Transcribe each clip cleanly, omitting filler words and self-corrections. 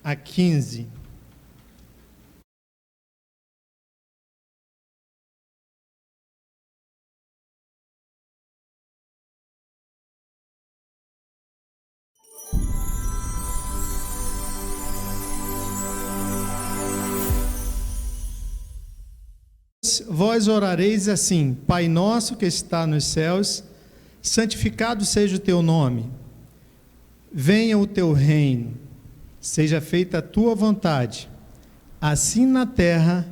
a 15. Vós orareis assim: Pai nosso que está nos céus, santificado seja o teu nome. Venha o teu reino, seja feita a tua vontade, assim na terra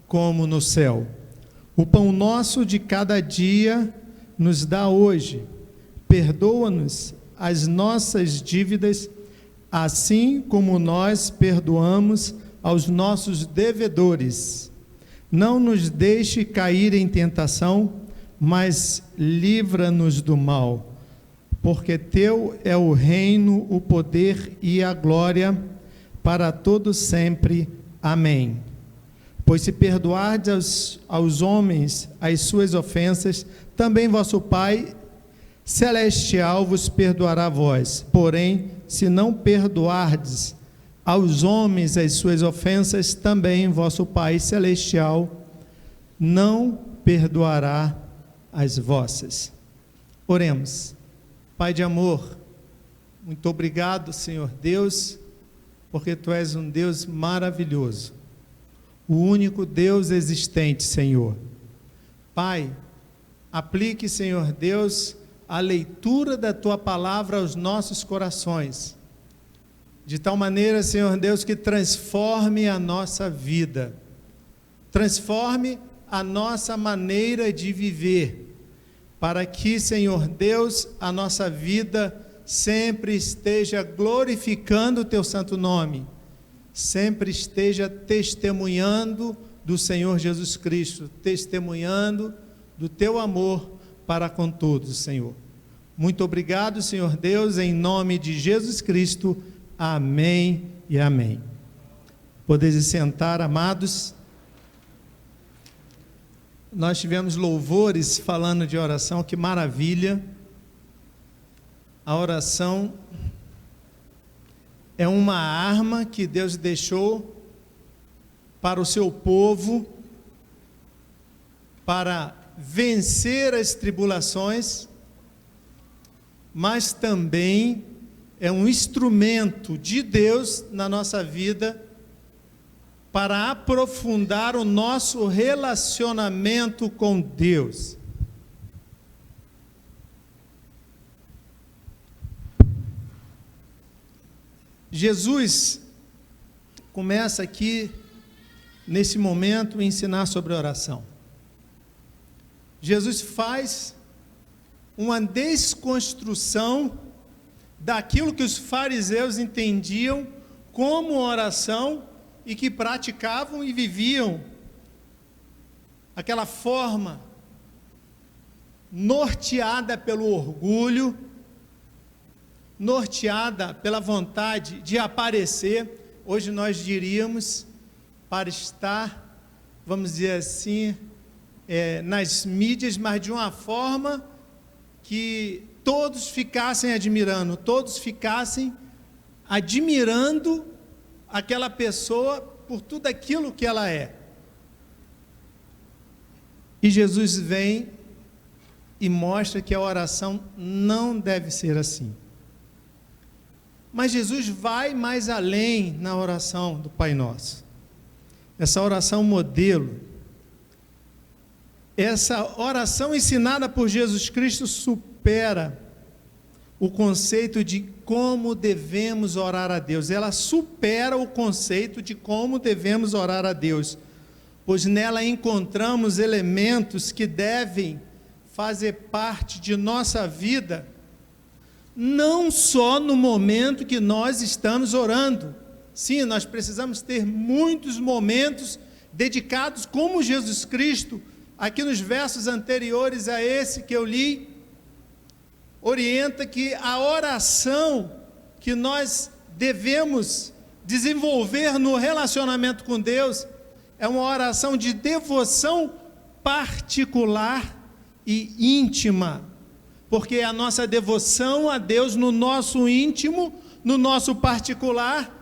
como no céu. O pão nosso de cada dia nos dá hoje. Perdoa-nos as nossas dívidas, assim como nós perdoamos aos nossos devedores. Não nos deixe cair em tentação, mas livra-nos do mal. Porque teu é o reino, o poder e a glória, para todo sempre. Amém. Pois se perdoardes aos homens as suas ofensas, também vosso Pai Celestial vos perdoará a vós. Porém, se não perdoardes aos homens as suas ofensas, também vosso Pai Celestial não perdoará as vossas. Oremos. Pai de amor, muito obrigado, Senhor Deus, porque Tu és um Deus maravilhoso, o único Deus existente, Senhor. Pai, aplique, Senhor Deus, a leitura da Tua palavra aos nossos corações, de tal maneira, Senhor Deus, que transforme a nossa vida, transforme a nossa maneira de viver, para que, Senhor Deus, a nossa vida sempre esteja glorificando o Teu santo nome, sempre esteja testemunhando do Senhor Jesus Cristo, testemunhando do Teu amor para com todos, Senhor. Muito obrigado, Senhor Deus, em nome de Jesus Cristo. Amém e amém. Podeis sentar, amados. Nós tivemos louvores falando de oração, que maravilha. A oração é uma arma que Deus deixou para o seu povo, para vencer as tribulações, mas também é um instrumento de Deus na nossa vida para aprofundar o nosso relacionamento com Deus. Jesus começa aqui, nesse momento, a ensinar sobre oração. Jesus faz uma desconstrução daquilo que os fariseus entendiam como oração e que praticavam e viviam aquela forma norteada pelo orgulho, norteada pela vontade de aparecer. Hoje nós diríamos, para estar, vamos dizer assim, nas mídias, mas de uma forma que todos ficassem admirando, todos ficassem admirando aquela pessoa por tudo aquilo que ela é. E Jesus vem e mostra que a oração não deve ser assim. Mas Jesus vai mais além na oração do Pai Nosso. Essa oração modelo, essa oração ensinada por Jesus Cristo supera o conceito de como devemos orar a Deus. Ela supera o conceito de como devemos orar a Deus, pois nela encontramos elementos que devem fazer parte de nossa vida, não só no momento que nós estamos orando. Sim, nós precisamos ter muitos momentos dedicados, como Jesus Cristo, aqui nos versos anteriores a esse que eu li, orienta que a oração que nós devemos desenvolver no relacionamento com Deus é uma oração de devoção particular e íntima, porque é a nossa devoção a Deus no nosso íntimo, no nosso particular,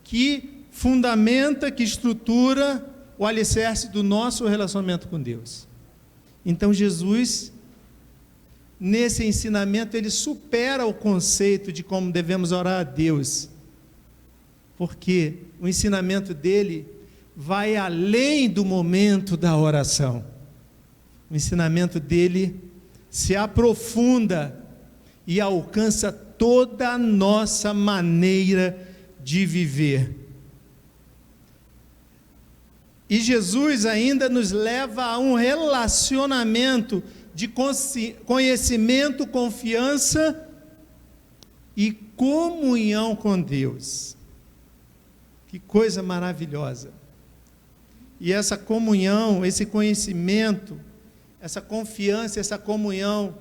que fundamenta, que estrutura o alicerce do nosso relacionamento com Deus. Então Jesus, nesse ensinamento, ele supera o conceito de como devemos orar a Deus, porque o ensinamento dele vai além do momento da oração. O ensinamento dele se aprofunda e alcança toda a nossa maneira de viver. E Jesus ainda nos leva a um relacionamento de conhecimento, confiança e comunhão com Deus. Que coisa maravilhosa! E essa comunhão, esse conhecimento, essa confiança, essa comunhão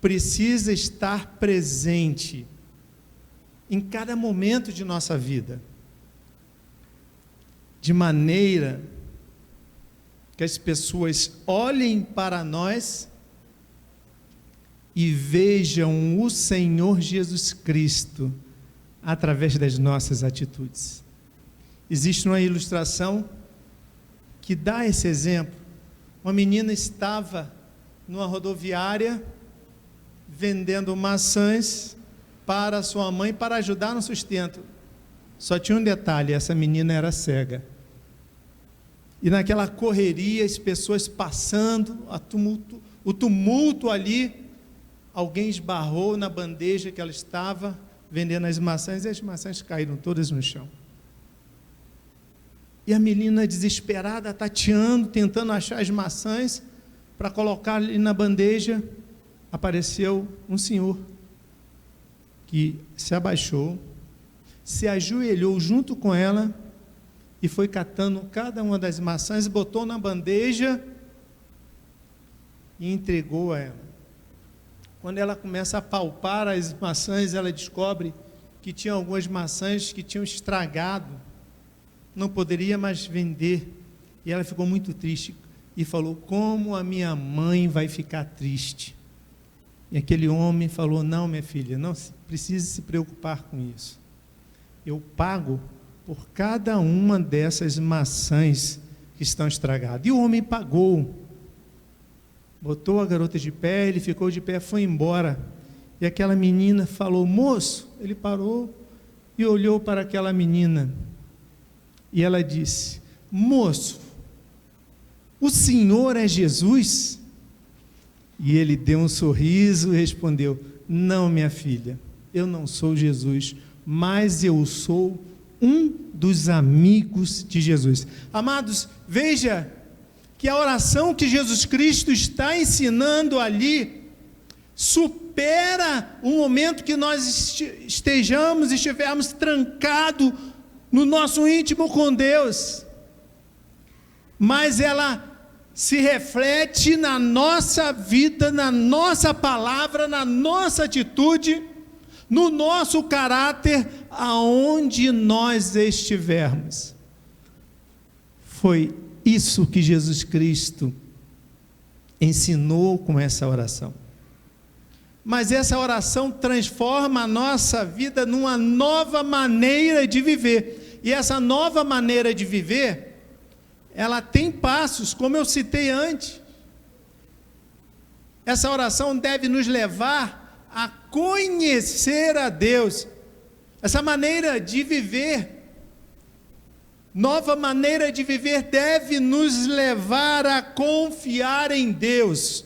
precisa estar presente em cada momento de nossa vida, de maneira que as pessoas olhem para nós e vejam o Senhor Jesus Cristo através das nossas atitudes. Existe uma ilustração que dá esse exemplo. Uma menina estava numa rodoviária vendendo maçãs para sua mãe para ajudar no sustento. Só tinha um detalhe: essa menina era cega. E naquela correria, as pessoas passando, o tumulto ali, alguém esbarrou na bandeja que ela estava vendendo as maçãs, e as maçãs caíram todas no chão. E a menina desesperada, tateando, tentando achar as maçãs para colocar ali na bandeja, apareceu um senhor que se abaixou, se ajoelhou junto com ela e foi catando cada uma das maçãs, botou na bandeja e entregou a ela. Quando ela começa a palpar as maçãs, ela descobre que tinha algumas maçãs que tinham estragado, não poderia mais vender, e ela ficou muito triste e falou: como a minha mãe vai ficar triste? E aquele homem falou: não, minha filha, não precisa se preocupar com isso, eu pago por cada uma dessas maçãs que estão estragadas. E o homem pagou, botou a garota de pé, ele ficou de pé, foi embora. E aquela menina falou: moço, ele parou e olhou para aquela menina, e ela disse: moço, o senhor é Jesus? E ele deu um sorriso e respondeu: não, minha filha, eu não sou Jesus, mas eu sou um dos amigos de Jesus. Amados, veja que a oração que Jesus Cristo está ensinando ali supera o momento que nós estivermos trancados no nosso íntimo com Deus, mas ela se reflete na nossa vida, na nossa palavra, na nossa atitude, no nosso caráter, aonde nós estivermos. Foi isso que Jesus Cristo ensinou com essa oração. Mas essa oração transforma a nossa vida numa nova maneira de viver. E essa nova maneira de viver, ela tem passos, como eu citei antes. Essa oração deve nos levar a conhecer a Deus. Essa maneira de viver, nova maneira de viver, deve nos levar a confiar em Deus.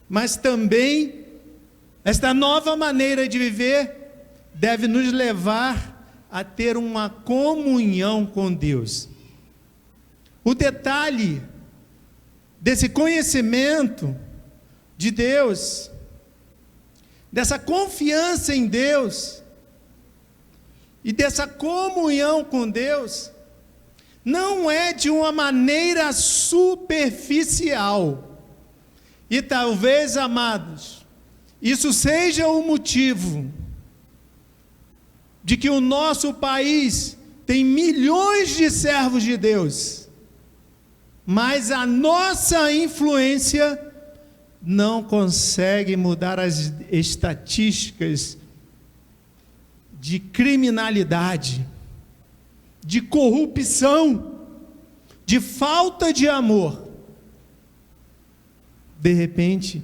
Mas também, esta nova maneira de viver deve nos levar a ter uma comunhão com Deus. O detalhe desse conhecimento de Deus, dessa confiança em Deus e dessa comunhão com Deus, não é de uma maneira superficial. E talvez, amados, isso seja o motivo de que o nosso país tem milhões de servos de Deus, mas a nossa influência não consegue mudar as estatísticas de criminalidade, de corrupção, de falta de amor, de repente,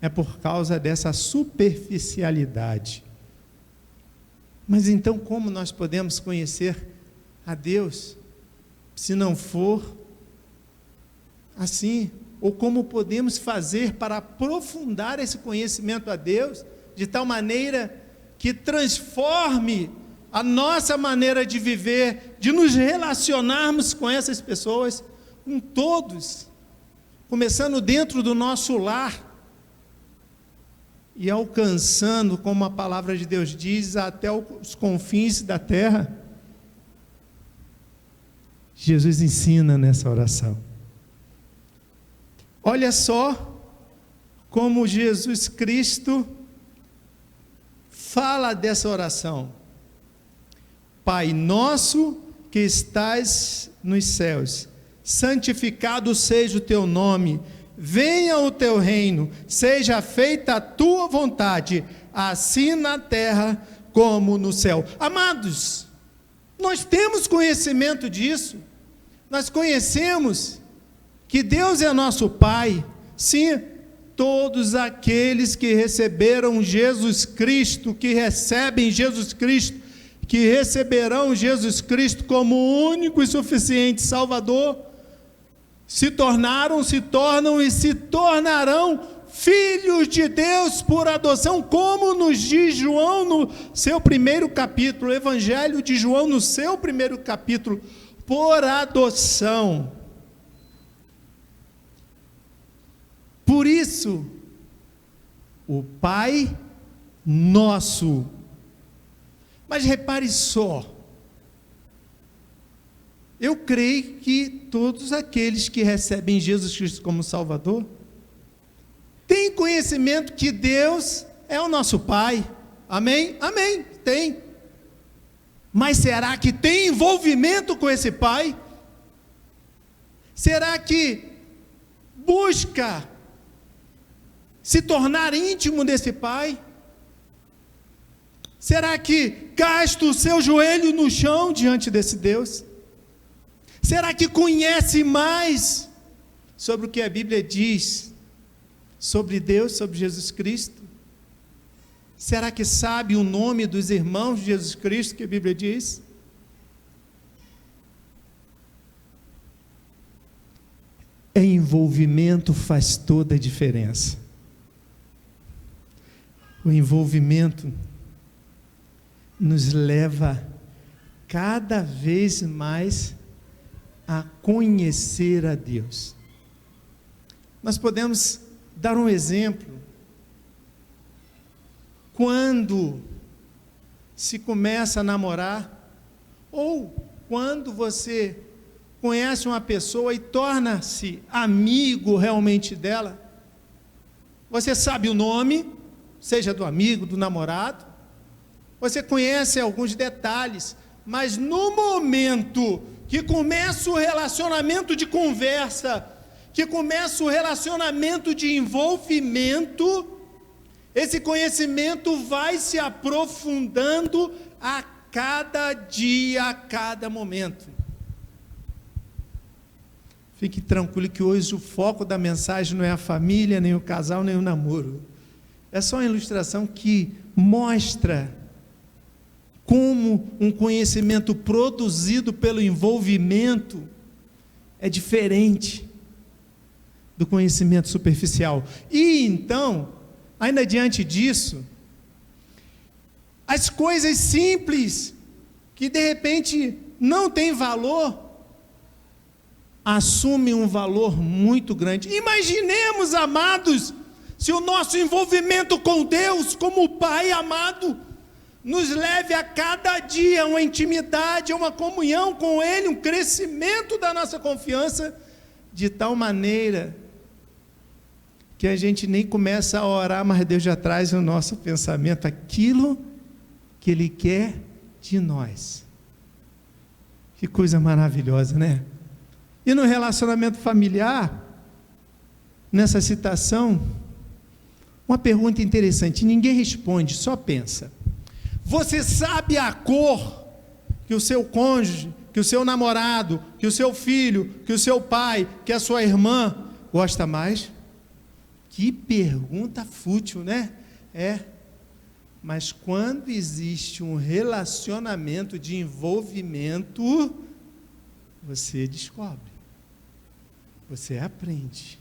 é por causa dessa superficialidade. Mas então, como nós podemos conhecer a Deus, se não for assim? Ou como podemos fazer para aprofundar esse conhecimento a Deus, de tal maneira que transforme a nossa maneira de viver, de nos relacionarmos com essas pessoas, com todos, começando dentro do nosso lar, e alcançando, como a palavra de Deus diz, até os confins da terra. Jesus ensina nessa oração. Olha só como Jesus Cristo fala dessa oração. Pai nosso que estás nos céus, santificado seja o teu nome, venha o teu reino, seja feita a tua vontade, assim na terra como no céu. Amados, nós temos conhecimento disso, nós conhecemos que Deus é nosso Pai. Sim, todos aqueles que receberam Jesus Cristo, que recebem Jesus Cristo, que receberão Jesus Cristo como único e suficiente Salvador, se tornaram, se tornam e se tornarão filhos de Deus por adoção, como nos diz João no seu primeiro capítulo, o Evangelho de João no seu primeiro capítulo, por adoção. Por isso, o Pai nosso. Mas repare só, eu creio que todos aqueles que recebem Jesus Cristo como Salvador, têm conhecimento que Deus é o nosso Pai. Amém? Amém, tem. Mas será que tem envolvimento com esse Pai? Será que busca se tornar íntimo desse Pai? Será que gasta o seu joelho no chão diante desse Deus? Será que conhece mais sobre o que a Bíblia diz sobre Deus, sobre Jesus Cristo? Será que sabe o nome dos irmãos de Jesus Cristo que a Bíblia diz? Envolvimento faz toda a diferença. O envolvimento nos leva cada vez mais a conhecer a Deus. Nós podemos dar um exemplo. Quando se começa a namorar, ou quando você conhece uma pessoa e torna-se amigo realmente dela, você sabe o nome, seja do amigo, do namorado, você conhece alguns detalhes, mas no momento que começa o relacionamento de conversa, que começa o relacionamento de envolvimento, esse conhecimento vai se aprofundando a cada dia, a cada momento. Fique tranquilo que hoje o foco da mensagem não é a família, nem o casal, nem o namoro. É só uma ilustração que mostra como um conhecimento produzido pelo envolvimento é diferente do conhecimento superficial. E então, ainda diante disso, as coisas simples, que de repente não têm valor, assumem um valor muito grande. Imaginemos, amados, se o nosso envolvimento com Deus, como Pai amado, nos leve a cada dia a uma intimidade, a uma comunhão com Ele, um crescimento da nossa confiança, de tal maneira que a gente nem começa a orar, mas Deus já traz no nosso pensamento aquilo que Ele quer de nós. Que coisa maravilhosa, né? E no relacionamento familiar, nessa citação, uma pergunta interessante, ninguém responde, só pensa. Você sabe a cor que o seu cônjuge, que o seu namorado, que o seu filho, que o seu pai, que a sua irmã gosta mais? Que pergunta fútil, né? Mas quando existe um relacionamento de envolvimento, você descobre, você aprende.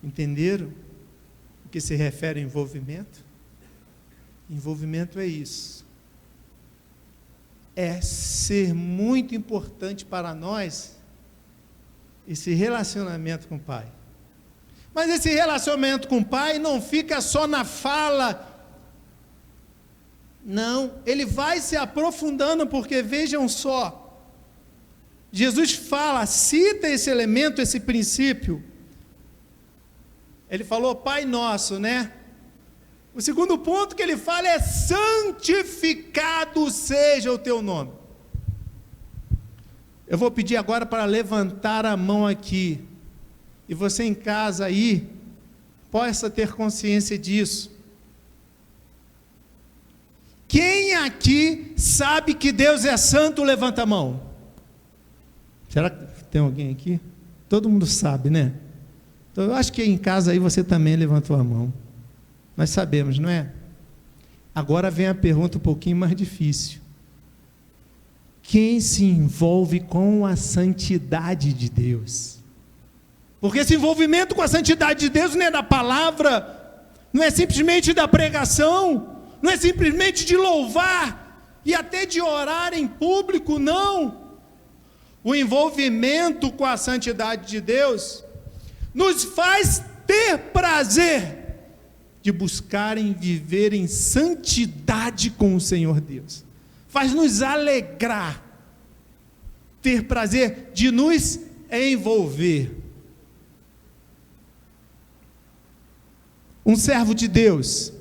Entenderam o que se refere a envolvimento? Envolvimento é isso. É ser muito importante para nós esse relacionamento com o Pai. Mas esse relacionamento com o Pai não fica só na fala. Não, ele vai se aprofundando, porque vejam só, Jesus fala, cita esse elemento, esse princípio. Ele falou Pai Nosso, né? O segundo ponto que ele fala é: santificado seja o teu nome. Eu vou pedir agora para levantar a mão aqui, e você em casa aí, possa ter consciência disso. Quem aqui sabe que Deus é santo, levanta a mão. Será que tem alguém aqui? Todo mundo sabe, né? Então, eu acho que em casa aí você também levantou a mão. Nós sabemos, não é? Agora vem a pergunta um pouquinho mais difícil. Quem se envolve com a santidade de Deus? Porque esse envolvimento com a santidade de Deus não é da palavra, não é simplesmente da pregação, não é simplesmente de louvar e até de orar em público, não. O envolvimento com a santidade de Deus nos faz ter prazer de buscarem viver em santidade com o Senhor Deus. Faz nos alegrar, ter prazer de nos envolver. Um servo de Deus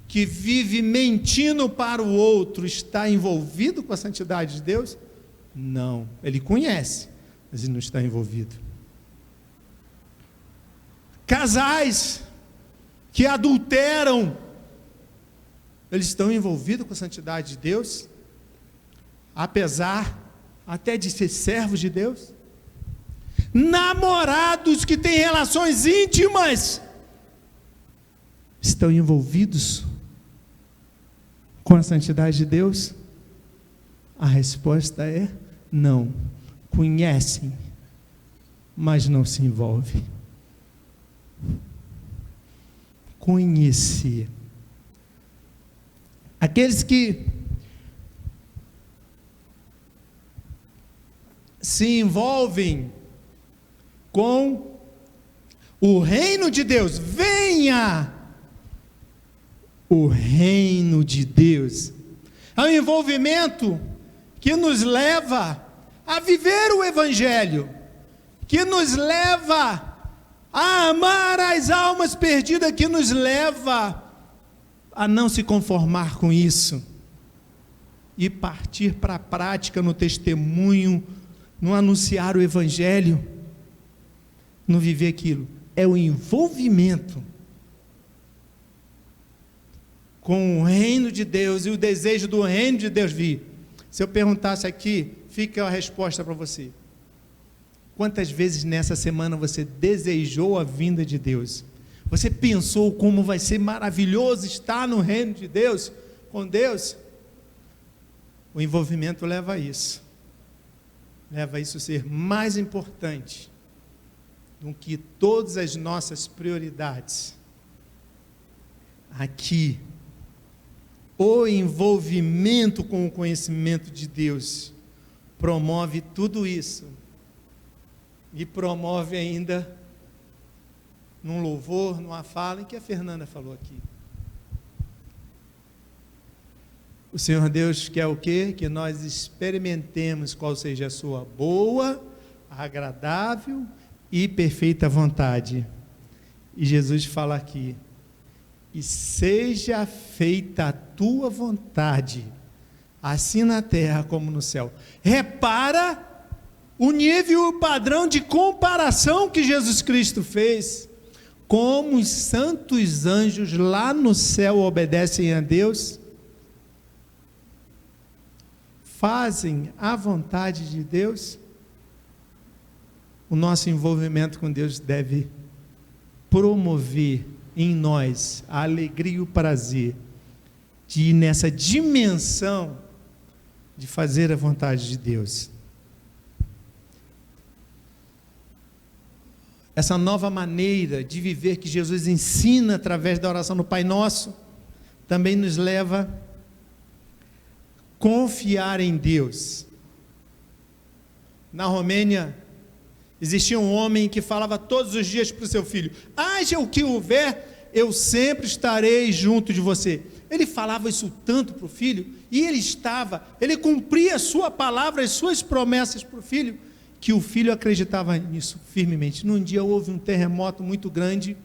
que vive mentindo para o outro está envolvido com a santidade de Deus? Não, ele conhece, mas ele não está envolvido. Casais que adulteram, eles estão envolvidos com a santidade de Deus, apesar até de ser servos de Deus. Namorados que têm relações íntimas, estão envolvidos com a santidade de Deus? A resposta é não. Conhecem, mas não se envolvem. Conhecer. Aqueles que se envolvem com o reino de Deus, venha o reino de Deus. É um envolvimento que nos leva a viver o Evangelho, que nos leva a amar as almas perdidas, que nos leva a não se conformar com isso e partir para a prática no testemunho, no anunciar o Evangelho, no viver aquilo. É o envolvimento com o reino de Deus e o desejo do reino de Deus vir. Se eu perguntasse aqui, fica a resposta para você. Quantas vezes nessa semana você desejou a vinda de Deus? Você pensou como vai ser maravilhoso estar no reino de Deus, com Deus? O envolvimento leva a isso. Leva a isso a ser mais importante do que todas as nossas prioridades. Aqui, o envolvimento com o conhecimento de Deus promove tudo isso. E promove ainda num louvor, numa fala, em que a Fernanda falou aqui. O Senhor Deus quer o quê? Que nós experimentemos qual seja a sua boa, agradável e perfeita vontade. E Jesus fala aqui: e seja feita a tua vontade, assim na terra como no céu. Repara o nível e o padrão de comparação que Jesus Cristo fez. Como os santos anjos lá no céu obedecem a Deus, fazem a vontade de Deus, o nosso envolvimento com Deus deve promover em nós a alegria e o prazer de ir nessa dimensão de fazer a vontade de Deus. Essa nova maneira de viver que Jesus ensina através da oração no Pai Nosso, também nos leva a confiar em Deus. Na Romênia, existia um homem que falava todos os dias para o seu filho: haja o que houver, eu sempre estarei junto de você. Ele falava isso tanto para o filho, e ele cumpria a sua palavra, as suas promessas para o filho, que o filho acreditava nisso firmemente. Num dia houve um terremoto muito grande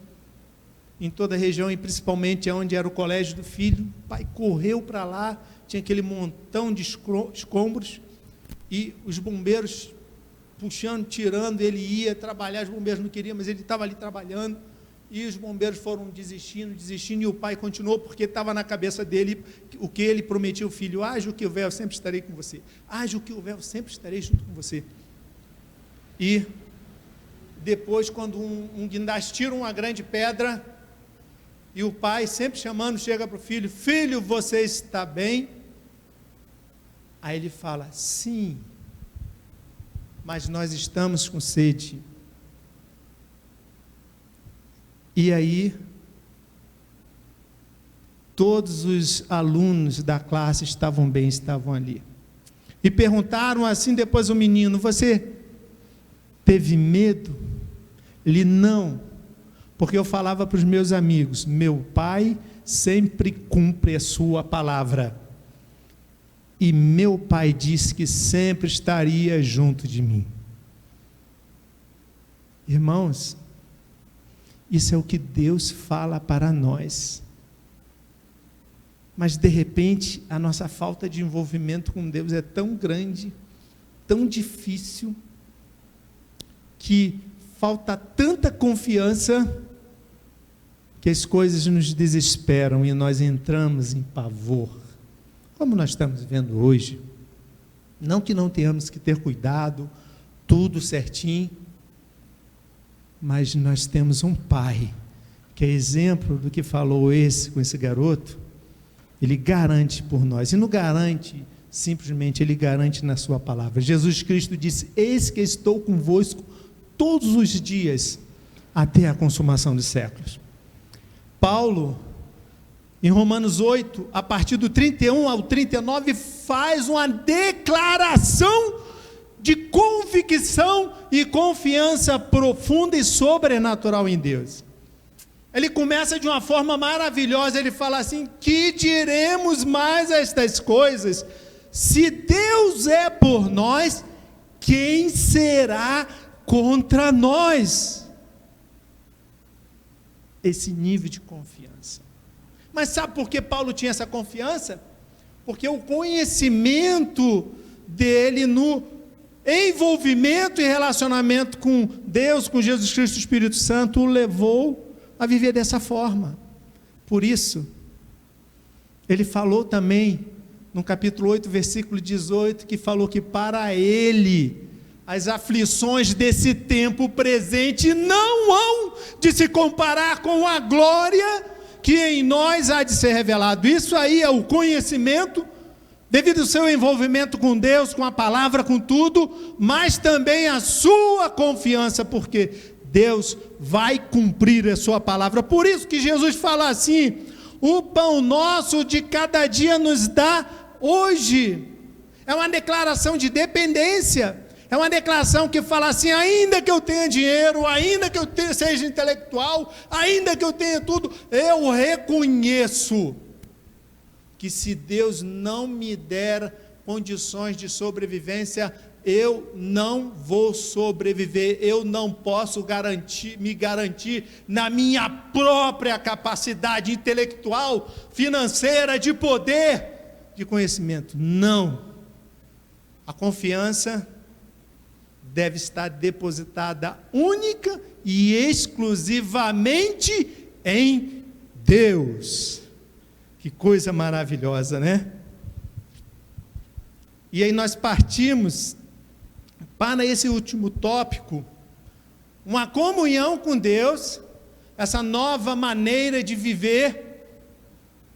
em toda a região, e principalmente onde era o colégio do filho. O pai correu para lá, tinha aquele montão de escombros, e os bombeiros puxando, tirando, ele ia trabalhar, os bombeiros não queriam, mas ele estava ali trabalhando, e os bombeiros foram desistindo, e o pai continuou, porque estava na cabeça dele o que ele prometia ao filho: haja o que houver, eu sempre estarei com você, haja o que houver, eu sempre estarei junto com você. E depois, quando um guindaste tira uma grande pedra, e o pai, sempre chamando, chega para o filho: filho, você está bem? Aí ele fala: sim, mas nós estamos com sede. E aí, todos os alunos da classe estavam bem, estavam ali. E perguntaram assim depois o menino: você teve medo? Ele: não, porque eu falava para os meus amigos, meu pai sempre cumpre a sua palavra, e meu pai disse que sempre estaria junto de mim. Irmãos, isso é o que Deus fala para nós, mas de repente a nossa falta de envolvimento com Deus é tão grande, tão difícil, que falta tanta confiança, que as coisas nos desesperam e nós entramos em pavor, como nós estamos vendo hoje. Não que não tenhamos que ter cuidado, tudo certinho, mas nós temos um pai, que é exemplo do que falou com esse garoto. Ele garante por nós, e não garante simplesmente, ele garante na sua palavra. Jesus Cristo disse: eis que estou convosco todos os dias, até a consumação dos séculos. Paulo, em Romanos 8, a partir do 31 ao 39, faz uma declaração de convicção e confiança profunda e sobrenatural em Deus. Ele começa de uma forma maravilhosa, ele fala assim: que diremos mais a estas coisas? Se Deus é por nós, quem será contra nós? Esse nível de confiança. Mas sabe por que Paulo tinha essa confiança? Porque o conhecimento dele no envolvimento e relacionamento com Deus, com Jesus Cristo e o Espírito Santo, o levou a viver dessa forma. Por isso, ele falou também, no capítulo 8, versículo 18, que falou que para ele, as aflições desse tempo presente não hão de se comparar com a glória que em nós há de ser revelado. Isso aí é o conhecimento, devido ao seu envolvimento com Deus, com a palavra, com tudo, mas também a sua confiança, porque Deus vai cumprir a sua palavra. Por isso que Jesus fala assim: o pão nosso de cada dia nos dá hoje. É uma declaração de dependência, é uma declaração que fala assim: ainda que eu tenha dinheiro, ainda que eu seja intelectual, ainda que eu tenha tudo, eu reconheço que se Deus não me der condições de sobrevivência, eu não vou sobreviver, eu não posso me garantir na minha própria capacidade intelectual, financeira, de poder, de conhecimento. Não. A confiança deve estar depositada única e exclusivamente em Deus. Que coisa maravilhosa, né? E aí nós partimos para esse último tópico, uma comunhão com Deus. Essa nova maneira de viver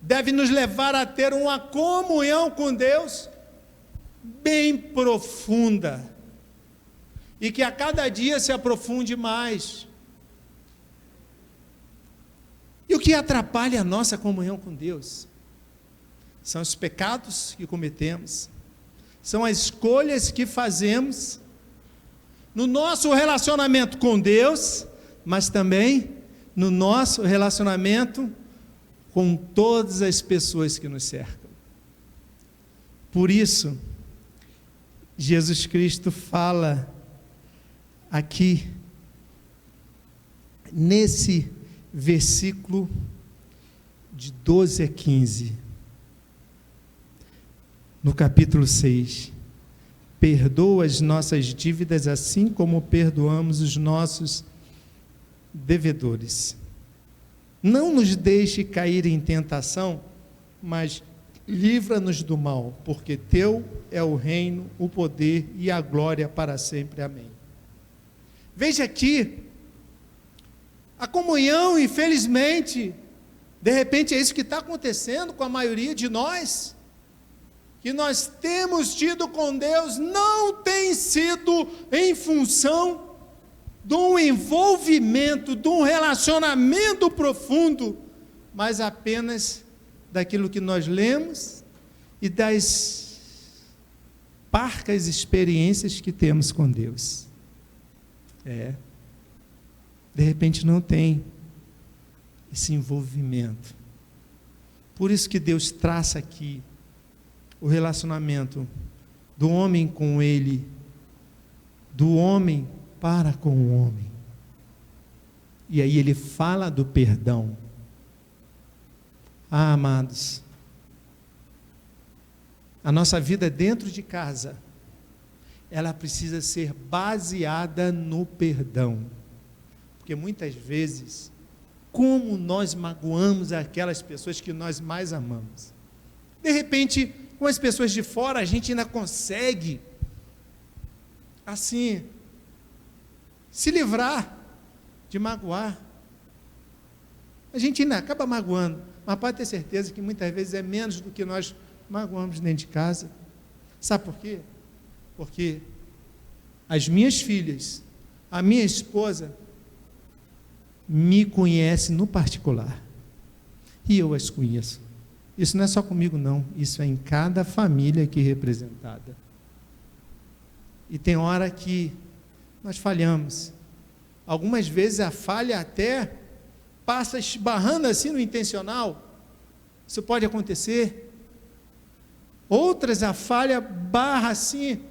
deve nos levar a ter uma comunhão com Deus bem profunda, e que a cada dia se aprofunde mais. E o que atrapalha a nossa comunhão com Deus? São os pecados que cometemos, são as escolhas que fazemos no nosso relacionamento com Deus, mas também no nosso relacionamento com todas as pessoas que nos cercam. Por isso, Jesus Cristo fala aqui, nesse versículo de 12 a 15, no capítulo 6, perdoa as nossas dívidas assim como perdoamos os nossos devedores. Não nos deixe cair em tentação, mas livra-nos do mal, porque teu é o reino, o poder e a glória para sempre. Amém. Veja aqui, a comunhão, infelizmente, de repente é isso que está acontecendo com a maioria de nós, que nós temos tido com Deus, não tem sido em função de um envolvimento, de um relacionamento profundo, mas apenas daquilo que nós lemos e das parcas experiências que temos com Deus. De repente não tem esse envolvimento. Por isso que Deus traça aqui o relacionamento do homem com Ele, do homem para com o homem. E aí Ele fala do perdão. Amados, a nossa vida dentro de casa, ela precisa ser baseada no perdão. Porque muitas vezes, como nós magoamos aquelas pessoas que nós mais amamos. De repente, com as pessoas de fora, a gente ainda consegue, assim, se livrar de magoar. A gente ainda acaba magoando, mas pode ter certeza que muitas vezes é menos do que nós magoamos dentro de casa. Sabe por quê? Porque as minhas filhas, a minha esposa, me conhece no particular, e eu as conheço. Isso não é só comigo não, isso é em cada família aqui representada. E tem hora que nós falhamos, algumas vezes a falha até passa esbarrando assim no intencional, isso pode acontecer. Outras a falha barra assim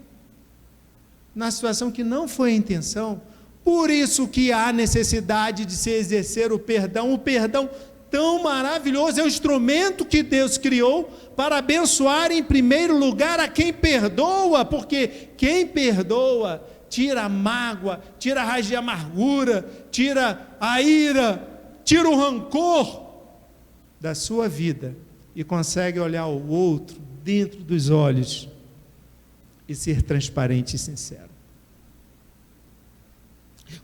na situação que não foi a intenção. Por isso que há necessidade de se exercer o perdão tão maravilhoso, é o instrumento que Deus criou para abençoar em primeiro lugar a quem perdoa, porque quem perdoa tira a mágoa, tira a raiz de amargura, tira a ira, tira o rancor da sua vida e consegue olhar o outro dentro dos olhos e ser transparente e sincero.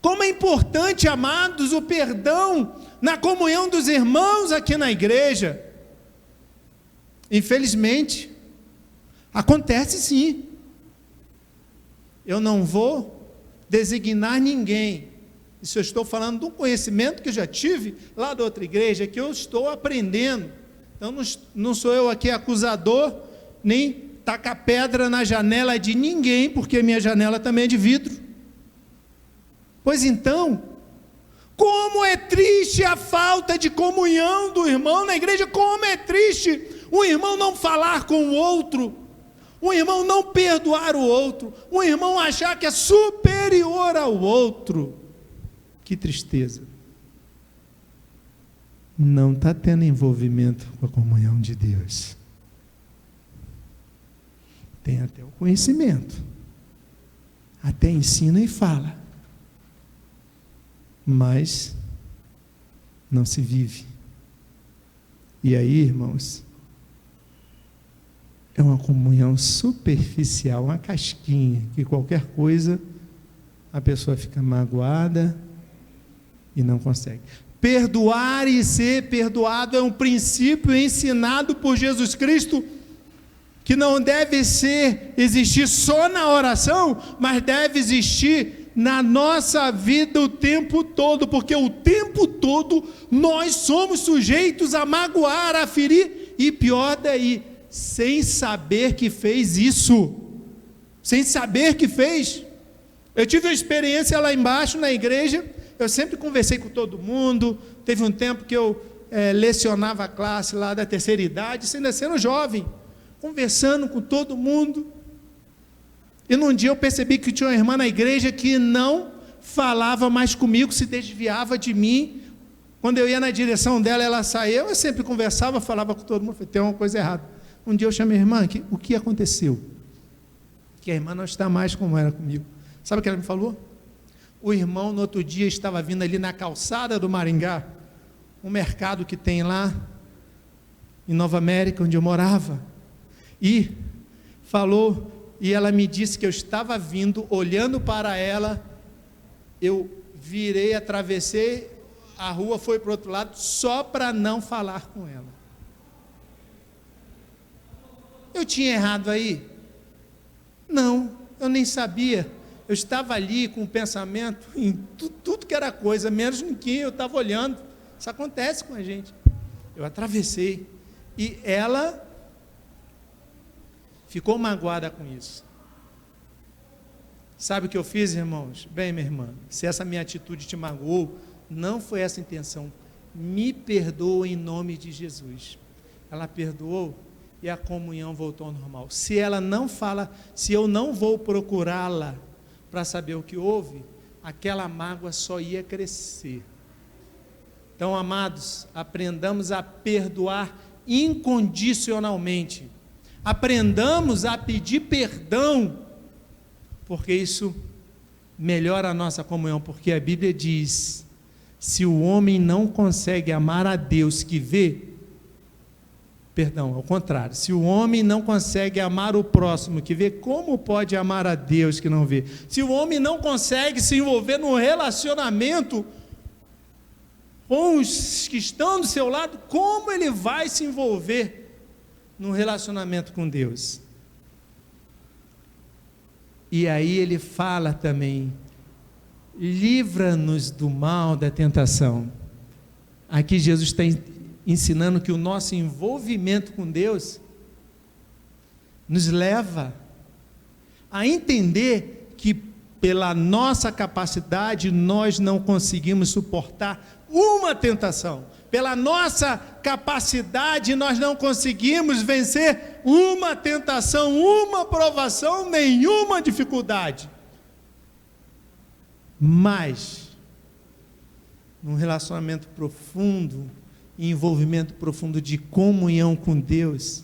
Como é importante, amados, o perdão na comunhão dos irmãos aqui na igreja. Infelizmente, acontece sim. Eu não vou designar ninguém. Isso eu estou falando de um conhecimento que eu já tive lá da outra igreja, que eu estou aprendendo. Então não sou eu aqui acusador, nem tacar pedra na janela de ninguém, porque minha janela também é de vidro. Pois então, como é triste a falta de comunhão do irmão na igreja, como é triste o irmão não falar com o outro, o irmão não perdoar o outro, o irmão achar que é superior ao outro. Que tristeza. Não está tendo envolvimento com a comunhão de Deus. Tem até o conhecimento, até ensina e fala, mas não se vive. E aí, irmãos, é uma comunhão superficial, uma casquinha, que qualquer coisa a pessoa fica magoada e não consegue. Perdoar e ser perdoado é um princípio ensinado por Jesus Cristo, que não deve existir só na oração, mas deve existir na nossa vida o tempo todo, porque o tempo todo nós somos sujeitos a magoar, a ferir, e pior daí, sem saber que fez isso, sem saber que fez. Eu tive uma experiência lá embaixo na igreja, eu sempre conversei com todo mundo, teve um tempo que eu lecionava a classe lá da terceira idade, ainda sendo jovem, conversando com todo mundo, e num dia eu percebi que tinha uma irmã na igreja que não falava mais comigo, se desviava de mim. Quando eu ia na direção dela, ela saía, eu sempre conversava, falava com todo mundo, falei, tem uma coisa errada. Um dia eu chamei a irmã, o que aconteceu? Que a irmã não está mais como era comigo. Sabe o que ela me falou? O irmão no outro dia estava vindo ali na calçada do Maringá, um mercado que tem lá em Nova América, onde eu morava, e falou, e ela me disse que eu estava vindo, olhando para ela, eu virei, atravessei a rua, foi para o outro lado, só para não falar com ela. Eu tinha errado aí? Não, eu nem sabia. Eu estava ali com o pensamento em tudo que era coisa, menos em quem eu estava olhando. Isso acontece com a gente. Eu atravessei, e ela ficou magoada com isso. Sabe o que eu fiz, irmãos? Bem, minha irmã, se essa minha atitude te magoou, não foi essa a intenção. Me perdoa em nome de Jesus. Ela perdoou e a comunhão voltou ao normal. Se ela não fala, se eu não vou procurá-la para saber o que houve, aquela mágoa só ia crescer. Então, amados, aprendamos a perdoar incondicionalmente. Aprendamos a pedir perdão, porque isso melhora a nossa comunhão, porque a Bíblia diz, se o homem não consegue amar a Deus que vê, perdão, ao contrário, se o homem não consegue amar o próximo que vê, como pode amar a Deus que não vê? Se o homem não consegue se envolver num relacionamento com os que estão do seu lado, como ele vai se envolver num relacionamento com Deus? E aí ele fala também, livra-nos do mal, da tentação. Aqui Jesus está ensinando que o nosso envolvimento com Deus nos leva a entender que pela nossa capacidade nós não conseguimos suportar uma tentação. Pela nossa capacidade nós não conseguimos vencer uma tentação, uma provação, nenhuma dificuldade. Mas num relacionamento profundo, envolvimento profundo de comunhão com Deus,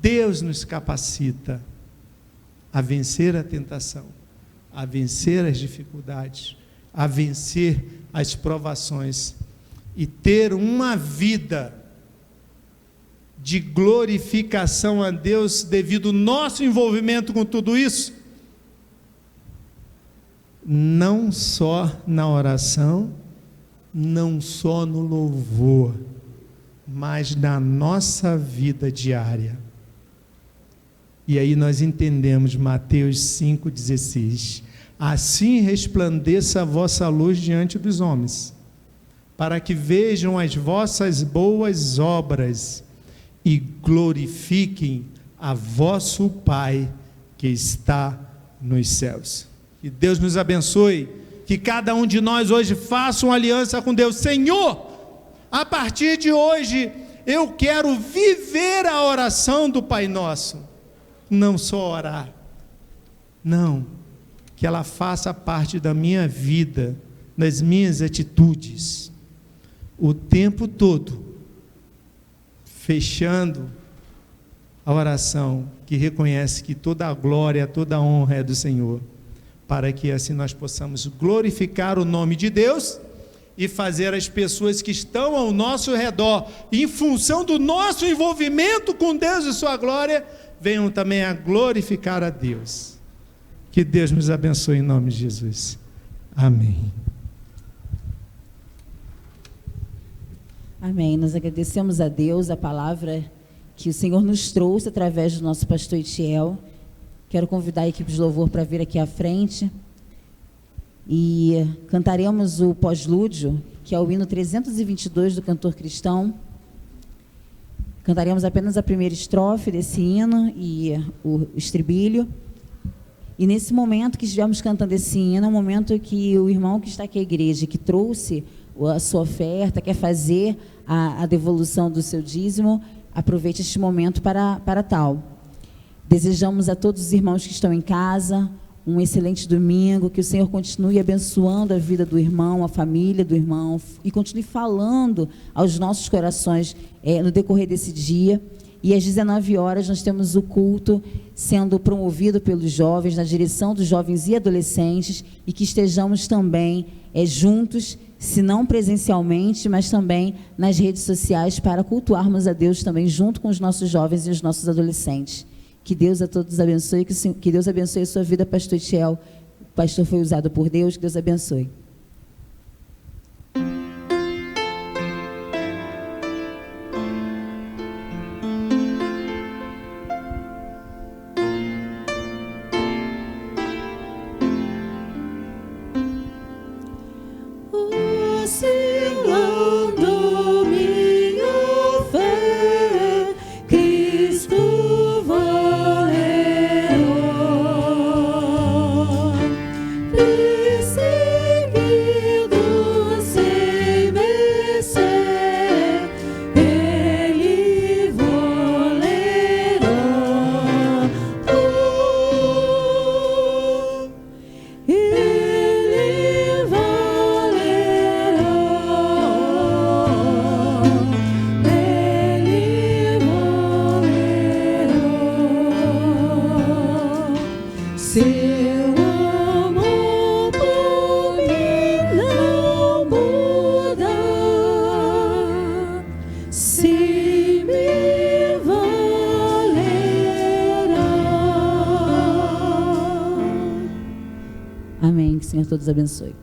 Deus nos capacita a vencer a tentação, a vencer as dificuldades, a vencer as provações e ter uma vida de glorificação a Deus devido ao nosso envolvimento com tudo isso, não só na oração, não só no louvor, mas na nossa vida diária. E aí nós entendemos Mateus 5,16, assim resplandeça a vossa luz diante dos homens, para que vejam as vossas boas obras e glorifiquem a vosso Pai que está nos céus. Que Deus nos abençoe, que cada um de nós hoje faça uma aliança com Deus. Senhor, a partir de hoje eu quero viver a oração do Pai Nosso, não só orar, não, que ela faça parte da minha vida, das minhas atitudes, o tempo todo, fechando a oração que reconhece que toda a glória, toda a honra é do Senhor, para que assim nós possamos glorificar o nome de Deus e fazer as pessoas que estão ao nosso redor, em função do nosso envolvimento com Deus e sua glória, venham também a glorificar a Deus. Que Deus nos abençoe em nome de Jesus. Amém. Amém. Nós agradecemos a Deus a palavra que o Senhor nos trouxe através do nosso pastor Itiel. Quero convidar a equipe de louvor para vir aqui à frente. E cantaremos o pós-lúdio, que é o hino 322 do cantor cristão. Cantaremos apenas a primeira estrofe desse hino e o estribilho. E nesse momento que estivermos cantando esse hino, é um momento que o irmão que está aqui à igreja, que trouxe a sua oferta, quer fazer a devolução do seu dízimo, aproveite este momento para tal. Desejamos a todos os irmãos que estão em casa um excelente domingo, que o Senhor continue abençoando a vida do irmão, a família do irmão, e continue falando aos nossos corações no decorrer desse dia. E às 19 horas nós temos o culto sendo promovido pelos jovens, na direção dos jovens e adolescentes, e que estejamos também juntos, se não presencialmente, mas também nas redes sociais, para cultuarmos a Deus também junto com os nossos jovens e os nossos adolescentes. Que Deus a todos abençoe, que Deus abençoe a sua vida, pastor Itiel. O pastor foi usado por Deus, que Deus abençoe. Amém. Que o Senhor todos abençoe.